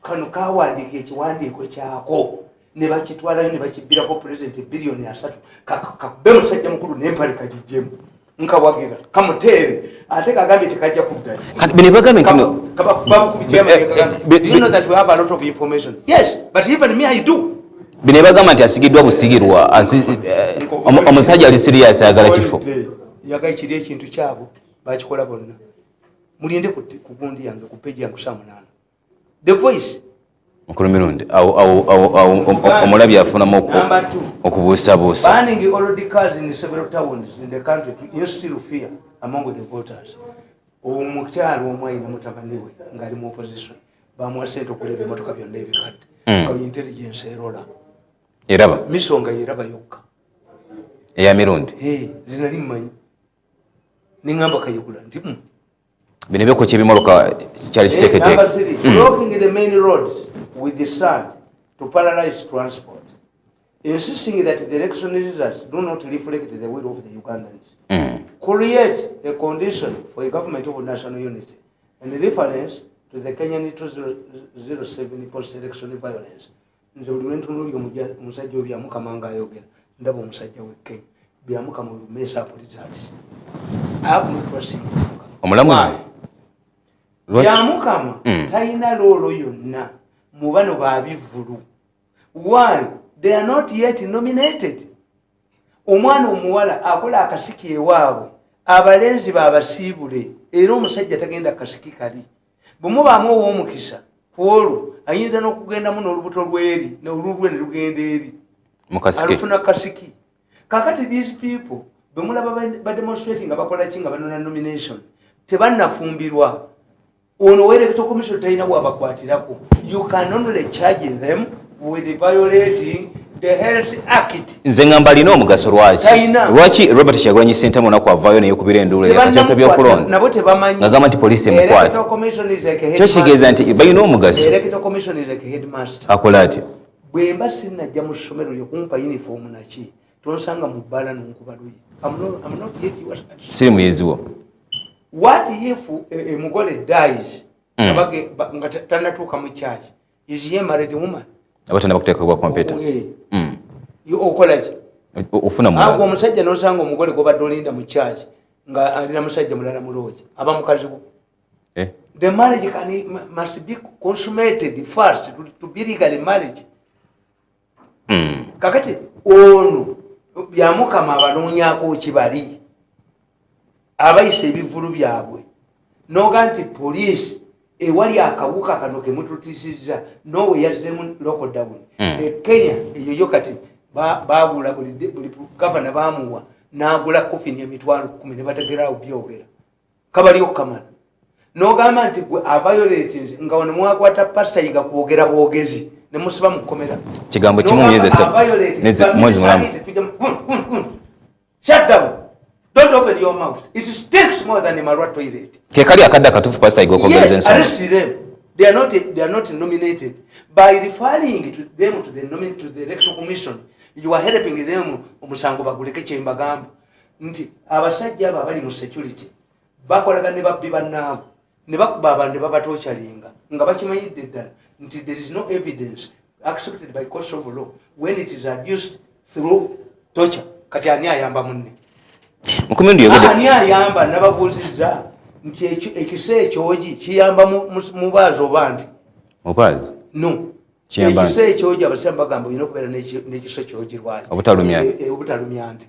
kano kawandiika ekiwandiiko kyako ne bakitwalayo ne bakibbirako pulezidenti biliyoni 3 kakube musajja mukulu n'empale kagijjemu nkawagira kamuteere ate kagambye tekajja kuddayo bene bagambe nti you know that we have a lot of information. Yes, but even me I do. Bene bagamba nti asigiddwa busigirwa omusajja ali serious ayagala kifo yagaye kiri ekintu kyabo bakikola bonna mulinde ku gundi yange ku page yange 8. The Voice mukulu Mirundi omulabi afunamu okubuusabuusa. Banning already cars in several towns in the country to instill fear among the voters. Omukyalo omwayina mutabani we ngali mu opposition bamuwa sente okuleba emotoka byonna ebikadde nga intelligence erola eraba misonga yeraba yokka eya Mirundi zinali mmanyi ningamba kayigula nti bino byeko kyebimoloka kyali kiteeketeeke. Blocking the main roads with the sand to paralyze transport, insisting that the election results do not reflect the will of the Ugandans, create a condition for a government of national unity, and reference to the Kenyan 2007 post-election violence. Nze buli lwentunuulira omusajja obyamukama ng'ayogera ndaba omusajja w'Ekenya byamukama will mess up results. I have no trust in omulamuzi byamukama talina loolo yonna mu bano babivulu. Why? They are not yet nominated. Omwana omuwala akola akasiki ewaabwe abalenzi babasiibule era omusajja tagenda kasiki kali bwemubaamu ow'omukisa olwo ayinza n'okugendamu n'olubuto lweri n'olulwe ne lugenda eri alufuna kasiki. Kakati these people bwemulaba bademonstrating nga bakola ki nga banona nomination tebannafumbirwa ono electoral commission talina bwabakwatirako. You can only charge them with violating the Health Act. Nze ngamba alina omugaso lwaki Robert Kyagulanyi Ssentamu onaku avaayo n'eyokubira enduula yakatyoka by'okulonda nabo tebamanyi ngagamba nti poliisi emukwate kyo kitegeeza nti balina omugaso. Electoral commission is like a headmaster. Akola atya bwe mba sinnajja mu ssomero lyekumpa uniform naki tonsanga mu bbala n'onkuba luyi. I'm not yet yours. siri muyezi wo. What if a mugole dies nga tanatuuka mu charge? Is he a married woman? Aba tannaba kuteekebwa kompyuta. Okola ki? Ofuna mulala. Omusajja n'osanga omugole gw'obadde olinda mu charge nga alina musajja mulala muloogi aba mukazi wo. The marriage must be consummated first to be legally marriage. Kakati ono byamukama abanoonyaako kibali abayisa ebivulu byabwe noga nti poliisi ewali akawuka kano kemututisiza nowe yazzemu lockdown. Kenya eyoyo kati baagula buli gavana bamuwa n'agula kofini emitwalo 10 ne bategeraawo byogera kabali okukamala n'ogamba nti gwe aviolatins nga wano mwakwata pasita yiga kwogera bwogezi ne musiba mu kkomera kigambo kimu myezi 7 mwezi mulamu. Shut down. Don't open your mouth. It stinks more than a Marwa toilet. Kekali akadda katufu pastor igo kogereza Yes, arrest them. They are not nominated. By referring to them to the electoral commission, you are helping them omusango baguleke kyembagamba nti abasajja abo abali mu security bakolaga ne babbi bannaabo ne bakuba abantu ne babatoochalinga nga bakimanyidde ddala nti there is no evidence accepted by courts of law when it is abused through torture. Kati ani ayamba munne? Ani ayamba? Nababuuzizza nti ekise ekyogi kiyamba mubaazi oba nti mubaazi no ekise ekyogi abasajja bagamba olina okubeera n'ekise ekyogi lwaki obutalumya nti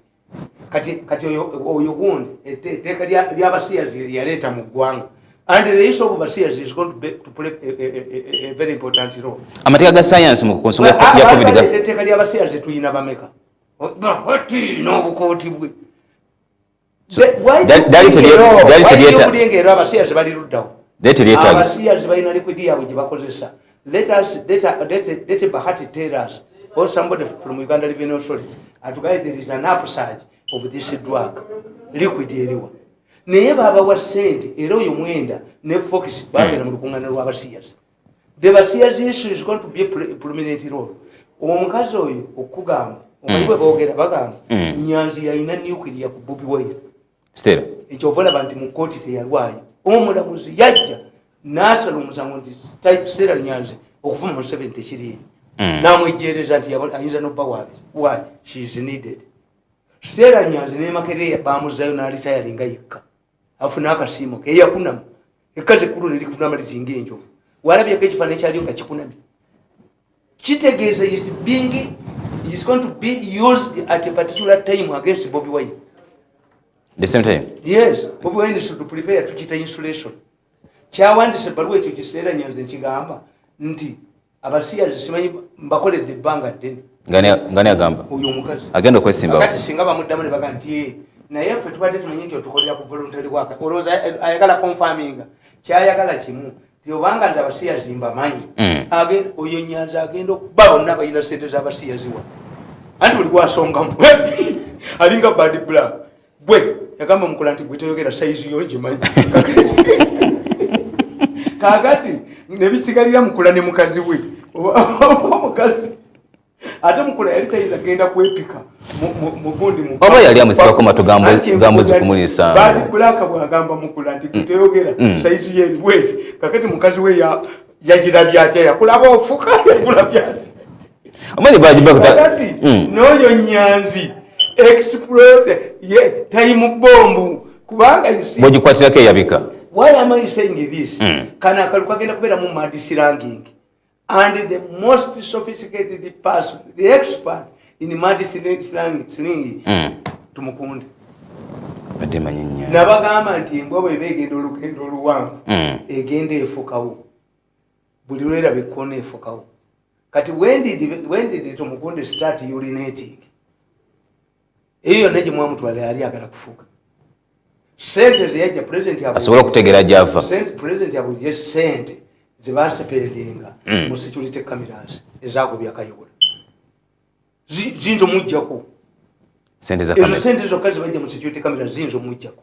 kati oyo gundi etteeka ly'abasiyazi lyaleeta mu ggwanga. And the issue of overseers is going to play a very important role. Amateeka ga science mu kusonga ya COVID ga etteeka ly'abasiyazi tuyina bameka no bukooti bwe abasiyazi balina liquidi yaabwe gye bakozesa. Let Bahati tell us or somebody from Uganda Revenue Authority atugaye there is an upsurge of this drug liquid eriwa naye babawa ssente era oyo mwenda ne focus bagenda mu lukuŋŋaana lw'abasiyazi. The basiyazi issue is going to be a prominent role. Omukazi oyo okugamba omanyi bwe boogera bagamba Nyanzi yalina nuclear ku Bobiwine stera ekyovola abantu mu kooti teyalwayo omulamuzi yajja n'asala omusango nti Stella Nyanzi okuva mu 70 kiri n'amwejjeereza nti ayinza n'obba waabe why she is needed. Stella Nyanzi ne Makerere bamuzzayo n'alitayalinga yekka afuna akasiimo ke yakunamu ekkazi ekkulu ne likunama lizinga enjovu walabyeko ekifaananyi kyalyo nga kikunamye kitegeeza is going to be used at a particular time against Bobiwine. The same time? Yes. Bobiwine should prepare to get insulation. Kyawandise ebbaluwa ekyo kiseera Nyanzi nkigamba nti abasiyazi simanyi mbakoledde ebbanga ddene. Ngani agamba? Oyo omukazi. Agenda okwesimbawo. Kati singa bamuddamu ne baga nti naye ffe tubadde tumanyi nti otukolera ku voluntary work. Olowooza ayagala confirminga. Kyayagala kimu. Ti obanga nze abasiyazi mbamanyi. Oyo Nyanzi agenda okuba bonna balina ssente z'abasiyazi wa. Anti buli gwasongamu. Alinga bad black. Bwe yagamba mukula nti bwe toyogera sayizi yo ngimanyi. Kakati ne bisigalira mukula ne mukazi we. Omukazi ate mukula yali tayinza genda kwepika mu gundi mu oba yali amusikako gambo zikumulisa badi bulaka bwagamba mukula nti kutoyogera sayizi ye bwezi. Kakati mukazi we yagirabya atya yakulaba ofuka yakulabya atya omani baji bakuta noyo Nyanzi explode ye time bomb kubanga isi bojikwatira ke yabika. Why am I saying this? Kana akaluka genda kubera mu madisi ranking and the most sophisticated person, the expert in madisi slang tumukunde badema nyinya nabagamba nti mbwa ebegenda olugendo oluwanvu egenda efukawo buli lwera bekone efukawo. Kati when did tumukunde start urinating? Eyo neje mwamutwale ali agala kufuka sente ziyajja president yabu asobola kutegera java president yabu yes sente zibasepedinga mu security cameras ezago byakayobola zinzo mujjako sente za kamera sente zo kazi bajja mu security cameras zinzo mujjako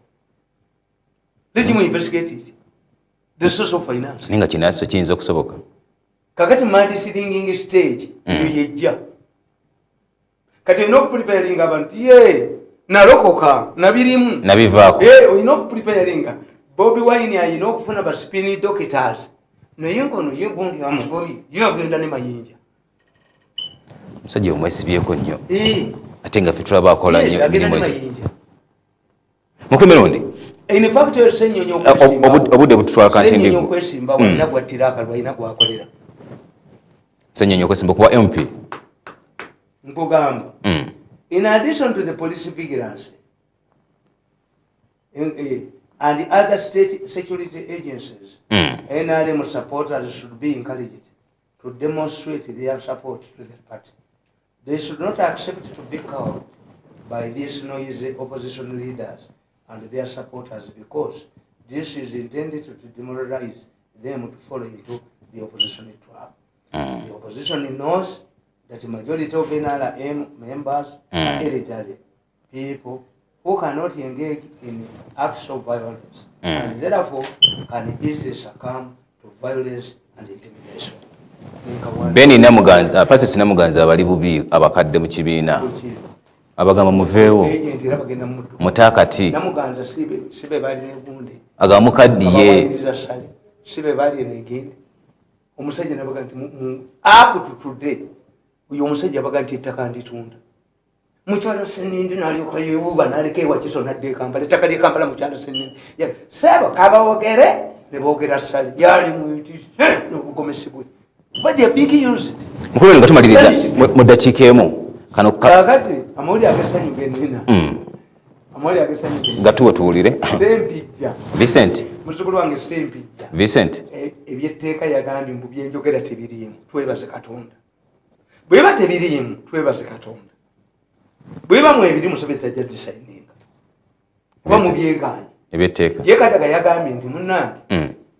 lezi mu investigate it the source of finance ninga kinaso kinzo kusoboka kakati madi singing stage yejja kati eno preparing abantu nalokoka nabirimu nabivaako oyina preparing Bobiwine ayina okufuna ba spin doctors naye ngono ye gundi amugobi yagenda ne mayinja musajja omwesibyeko nnyo ate nga ffe tulabakola nnyo mukumirundi in fact sennyonyo obudde bututwala kanti ndi okwesimba walina bwattira akalwalina gwakolera sennyonyo okwesimba kuba MP nkugamba in addition to the police vigilance and the other state security agencies, NRM supporters should be encouraged to demonstrate their support to the party. They should not accept to be cowed by these noisy opposition leaders and their supporters because this is intended to demoralize them to fall into the opposition trap. The opposition knows that the majority of NRM members are elderly people who cannot engage in acts of violence and therefore can easily succumb to violence and intimidation. Beni Namuganza, Pastor Namuganza abali bubi abakadde mu kibiina. Abagamba muveewo. Mutakati. Namuganza sibe bali ne gunde. Agamukaddiye. Sibe bali ne gindi. Omusajja nabaga nti up to today uyo omusajja abaga nti ettaka nditunda. Mukyalo Senindi n'alyoka yeewuuba n'aleka ewakiso n'adda e Kampala. Ettaka ly'e Kampala mukyalo Senindi. Sebo kabawoogere ne boogera ssali. Yali mwiti n'obugomesi bwe. But they are big used. Mukulu nga tumaliriza mu ddakiika emu. Kano kakati amawulire agesanyu genina. Amawulire agesanyu genina. Gatuwe tuwulire. Sempijja. Vincent. Muzzukulu wange Sempijja. Vincent. Ebyetteeka yagambye mbu byenjogera tebiriimu. Twebaze Katonda. Bweba tebiriimu twebaze Katonda. Bweba mu ebiri musobe tajja disaininga. Kuba mu byegaanyi. Ebyetteeka. Ye Kadaga yagambye nti munnange.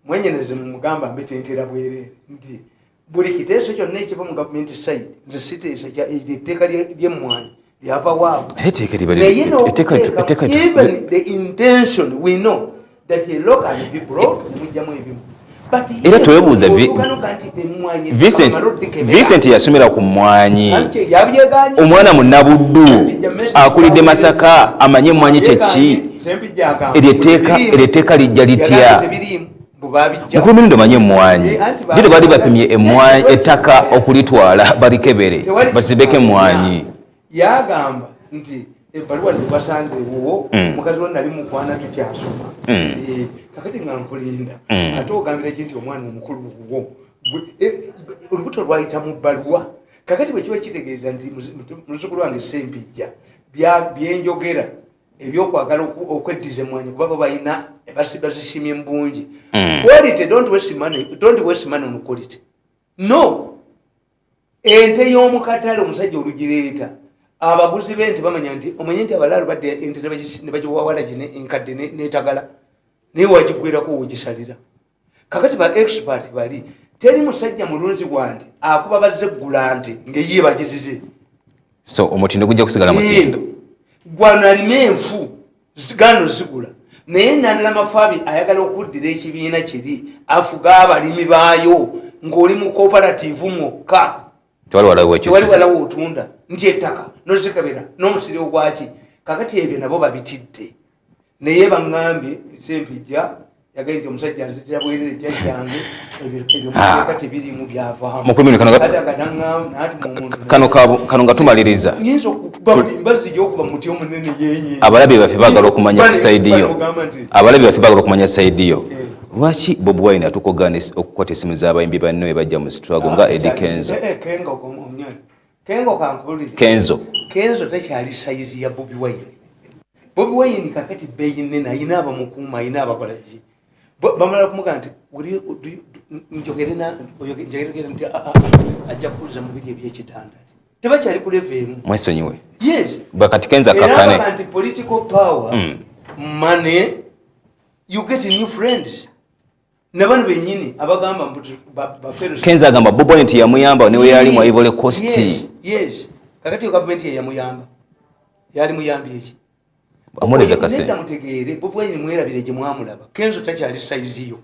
Mwenyeneze mu mugamba mbetentera bwerere nti buli kiteeso kyonna ekiva mu gavumenti side nze siteesa etteeka ly'emmwanyi lyava waabo. Even the intention we know that a law can be brought nemujjamu ebimu. Era twebuuza Vincent yasomera ku mmwanyi. Omwana munnabuddu akulidde Masaka amanye emmwanyi kyeki. Eryetteeka lijja litya. Mukulu ndo manye emmwanyi. Bino baali bapimye emmwanyi ettaka okulitwala balikebere basibeke emmwanyi. Yagamba nti ebbaluwa zibasanze wo mukazi we nali mukwana tukyasoma. Kakati nga nkulinda ate ogambira ki nti omwana omukulu wo olubuto lwayita mu bbaluwa. Kakati bwe kiba kitegeeza nti muzzukulu wange Sempijja byenjogera ebyokwagala okweddiza emmwanyi kuba balina bazishimye mbungi. Quality, don't waste money on quality. No. Ente y'omukatale omusajja olugireeta abaguzi b'ente bamanya nti omanye nti abalaalo badde ente ne bagiwawala enkadde n'etagala naye wagigwerako wogisalira. Kakati ba expert bali teri musajja mulunzi gwandi akuba bazze ggula nte ng'eyiye bagizize. So omutindo gujja kusigala mutindo. Gwana limenfu zigano zigula. Naye nandala Mafaabi ayagala okuddira ekibiina kiri afuga abalimi baayo ng'oli mu cooperative mwokka. Tewaliwalawo otunda nti ettaka nozikabira n'omusiri ogwaki. Kakati ebyo nabo babitidde. Naye baŋŋambye Sempijja yagaye nti omusajja nzitira bwerere jjajjange ebyo kakati birimu byavaamu. Kano nga tumaliriza. Nyinza okuba mbazi gy'okuba muti omunene yenye. Abalabi baffe baagala okumanya ku sayidi yo. Abalabi baffe baagala okumanya sayidi yo. Lwaki Bobiwine atukogaana okukwata essimu z'abayimbi banne we bajja mu situwago nga Eddie Kenzo? Kenzo tekyali sayizi ya Bobiwine. Bobiwine kakati bbeeyi nnene ayina abamukuuma ayina abakola ki. Bamala kumugamba nti njogere nti ajja kuuza mu biri eby'ekidanda. Tebakyali ku level emu. Mwesonyiwe. Yes. Bakati Kenzo akakane. Era nti political power, money, you get new friends. Nabano benyini abagamba mbuti bafero. Kenzo agamba Bobiwine nti yamuyamba ne we yali mu Ivory Coast. Yes. Kakati government yamuyamba. Yali muyambi eki. Amoleza kase. Nenda mutegeere Bobiwine mwerabire gye mwamulaba. Kenzo takyali size yo.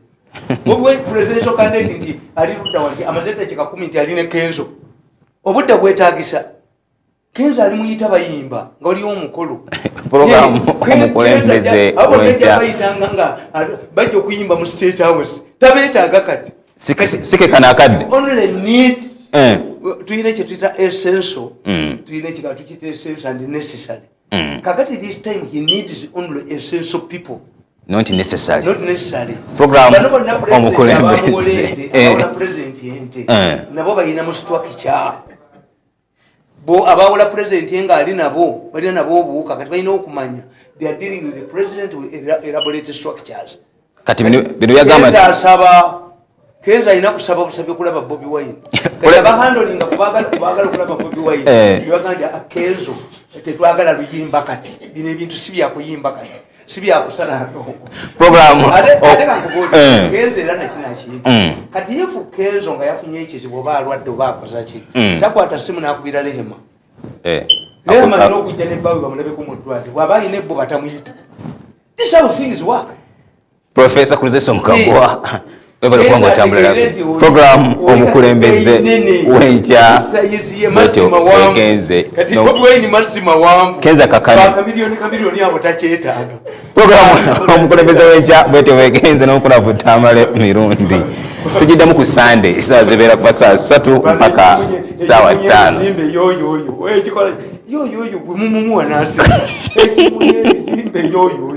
Bobiwine presidential candidate nti ali ludda wanti amazedde kika 10 nti ali ne Kenzo. Obudde bwetaagisa. Kenzo ali muyita bayimba ng'oli omukulu. Program omukulembeze w'enkya. Bayitanga nga bajja okuyimba mu State House. Tabeetaaga kati. Sike kana akadde. Only need tuyina kye tuyita essential. Tuyina ekika tukiyita essential and necessary. Kakati this time he needs only essential people. Not necessary. Not necessary. Program omukulembeze. President yente. Nabo bayina mu structure. Bo abawola president yenga ali nabo balina nabo obuuka kati balina okumanya they are dealing with the president with elaborate structures. Kati bino yagamba asaba Kenzo alina kusaba busabe kulaba Bobiwine. Kati abahandolinga kubagala kulaba Bobiwine. Yagamba Kenzo tetwagala luyimba kati. Bino ebintu si bya kuyimba kati. Si bya kusala program. Kenzo era nakina kati yefu Kenzo nga yafunye ekizibu oba alwadde oba akoza ki. Takwata simu n'akubira Rehema. leo malino kujja ne bawe bamulebe ku mutwali bwaba ine bo batamuyita. This how things work. Professor Kuzeso Mkabwa bebale kwango tambula program omukulembeze wenja Kenze kati Bobiwine mazima wangu Kenza kakani kamilioni abo tachetaga program omukulembeze wenja bwete Kenze n'okula Tamale mirundi tujiddamu ku Sunday saa zibera kwa saa 3 mpaka saa 5 zimbe yoyo ekikola yoyo mumumu anase ekimwe zimbe yoyo